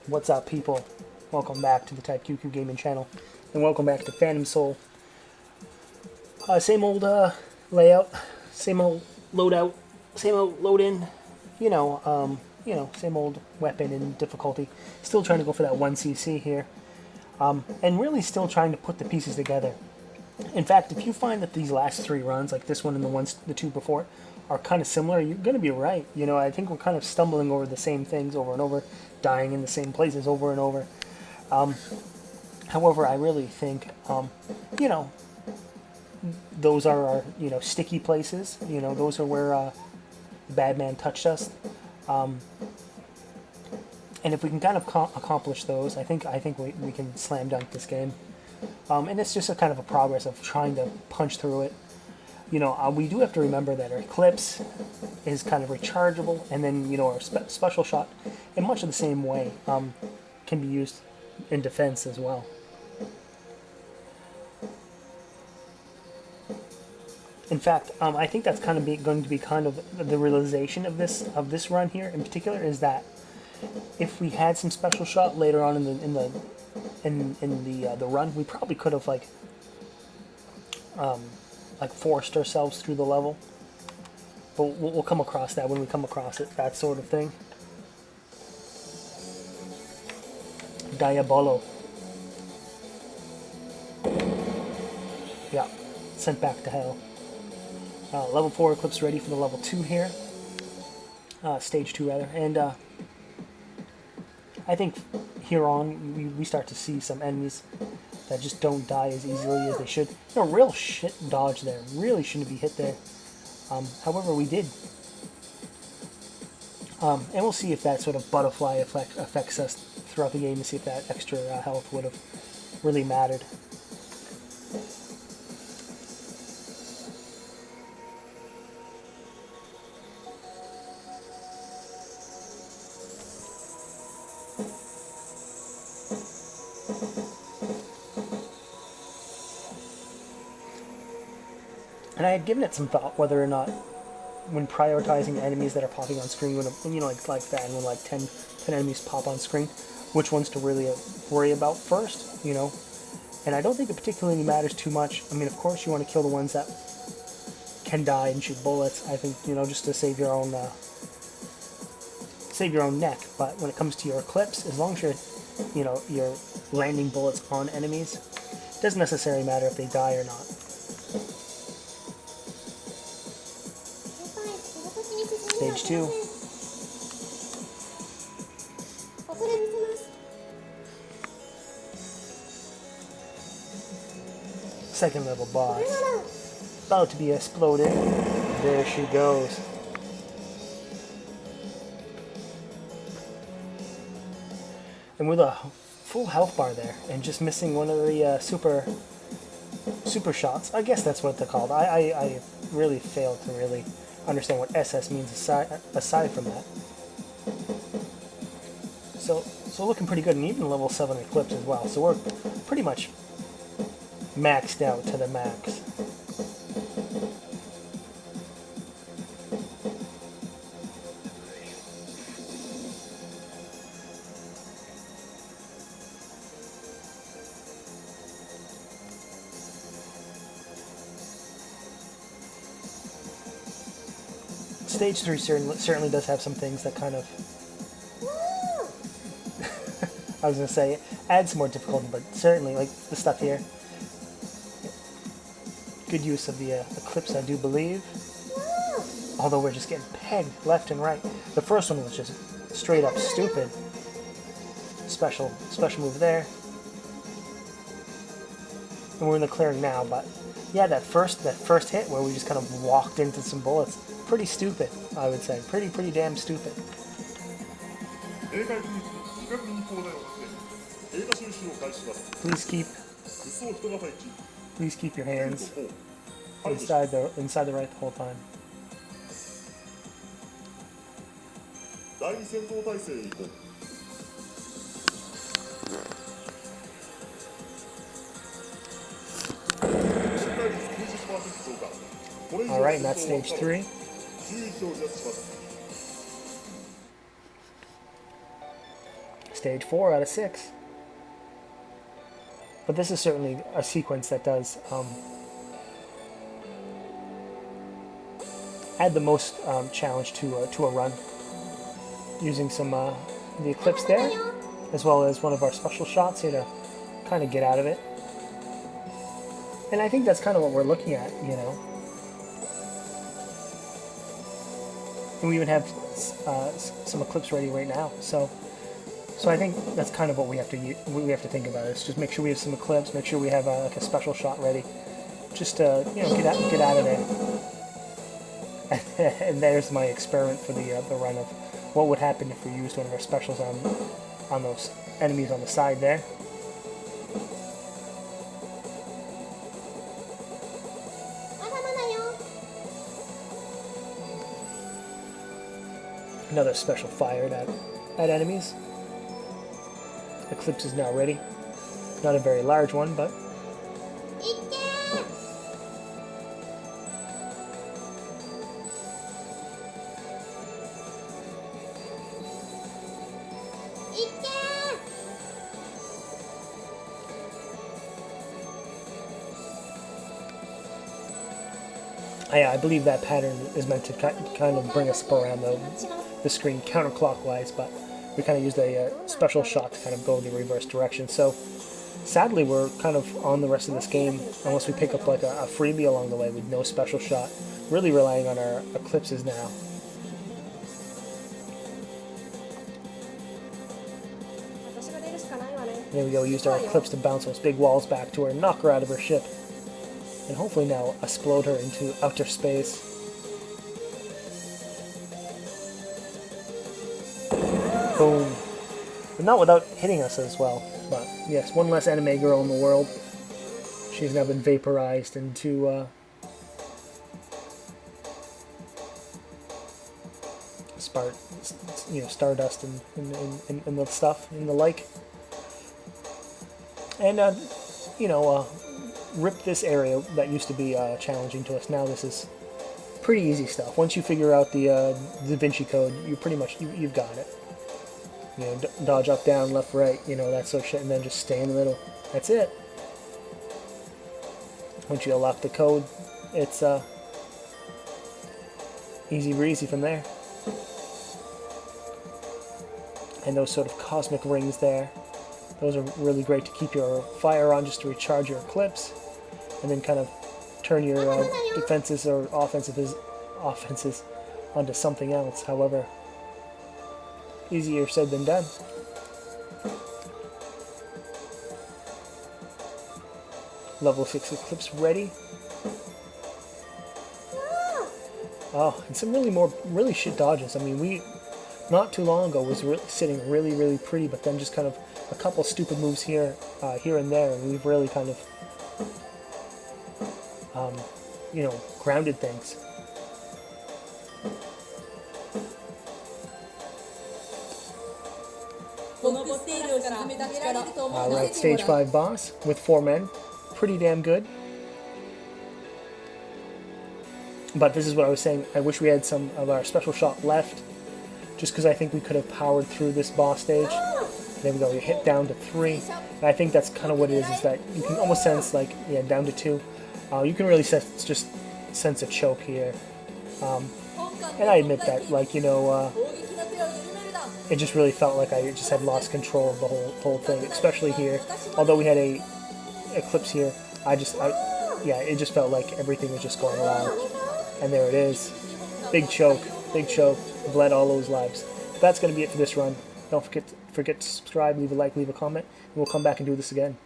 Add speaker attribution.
Speaker 1: What's up, people? Welcome back to the TypeQQ Gaming channel, and welcome back to Phantom Soul. Same old layout, same old loadout, same old load in. Same old weapon and difficulty. Still trying to go for that 1cc here, and really still trying to put the pieces together. In fact, if you find that these last three runs, like this one and the two before, are kind of similar, you're going to be right. I think we're kind of stumbling over the same things over and over, dying in the same places over and over. However, I really think, those are our, sticky places. Those are where the bad man touched us. And if we can kind of accomplish those, I think we can slam dunk this game. And it's just a kind of a progress of trying to punch through it. We do have to remember that our Eclipse is kind of rechargeable, and then, our special shot, in much of the same way, can be used in defense as well. In fact, I think that's kind of going to be kind of the realization of this run here in particular, is that if we had some special shot later on in the run, we probably could have like forced ourselves through the level. But we'll come across that when we come across it, that sort of thing. Diabolo. Yeah, sent back to hell. Level 4 Eclipse ready for the level 2 here. Stage 2 rather. And I think here on we start to see some enemies that just don't die as easily as they should. Real shit dodge there. Really shouldn't be hit there. However, we did. And we'll see if that sort of butterfly effect affects us throughout the game, to see if that extra health would have really mattered. And I had given it some thought whether or not, when prioritizing enemies that are popping on screen, when like that, and when like 10 enemies pop on screen, which ones to really worry about first, And I don't think it particularly matters too much. I mean, of course, you want to kill the ones that can die and shoot bullets. I think, just to save your own neck. But when it comes to your Eclipse, as long as you're landing bullets on enemies, it doesn't necessarily matter if they die or not. Stage 2. Second level boss. About to be exploded. There she goes. And with a full health bar there, and just missing one of the super shots. I guess that's what they're called. I really failed to really understand what SS means aside from that. So looking pretty good, and even level 7 Eclipse as well. So we're pretty much maxed out to the max. Stage 3 certainly does have some things that kind of, I was going to say, add some more difficulty, but certainly, like the stuff here, good use of the Eclipse, I do believe. Although we're just getting pegged left and right. The first one was just straight up stupid. Special move there. And we're in the clearing now, but yeah, that first hit where we just kind of walked into some bullets, pretty stupid, I would say. Pretty damn stupid. Please keep your hands inside the right the whole time. Alright, and that's stage 3. stage 4 out of 6. But this is certainly a sequence that does add the most challenge to a run. Using some the Eclipse there, as well as one of our special shots here to kind of get out of it. And I think that's kind of what we're looking at, you know. And we even have some Eclipse ready right now, so I think that's kind of what we have to think about. Is just make sure we have some Eclipse, make sure we have like a special shot ready, just to get out of there. And there's my experiment for the run of what would happen if we used one of our specials on those enemies on the side there. Another special fired at enemies. Eclipse is now ready. Not a very large one, but I believe that pattern is meant to kind of bring us around the screen counterclockwise, but we kind of used a special shot to kind of go the reverse direction. So sadly, we're kind of on the rest of this game, unless we pick up like a freebie along the way with no special shot, really relying on our Eclipses now. There we go, we used our Eclipse to bounce those big walls back to her and knock her out of her ship. And hopefully now explode her into outer space. Boom. But not without hitting us as well. But yes, one less anime girl in the world. She's now been vaporized into stardust and the stuff and the like. And rip this area that used to be challenging to us. Now this is pretty easy stuff. Once you figure out the Da Vinci Code, you pretty much you've got it. You know, dodge up, down, left, right. You know, that sort of shit, and then just stay in the middle. That's it. Once you unlock the code, it's easy breezy from there. And those sort of cosmic rings there. Those are really great to keep your fire on, just to recharge your Eclipse, and then kind of turn your defenses or offenses onto something else. However, easier said than done. Level 6 Eclipse ready. Oh, and some really shit dodges. I mean, we not too long ago was sitting really pretty, but then just kind of a couple stupid moves here and there, and we've really kind of grounded things. Alright, stage 5 boss with 4 men. Pretty damn good. But this is what I was saying. I wish we had some of our special shot left, just because I think we could have powered through this boss stage. There we go, we hit down to 3. And I think that's kind of what it is that you can almost sense, like, yeah, down to 2. You can really sense a choke here. And I admit that, like, it just really felt like I just had lost control of the whole thing, especially here. Although we had a Eclipse here, it just felt like everything was just going wrong. And there it is. Big choke, bled all those lives. That's going to be it for this run. Don't forget to subscribe, leave a like, leave a comment, and we'll come back and do this again.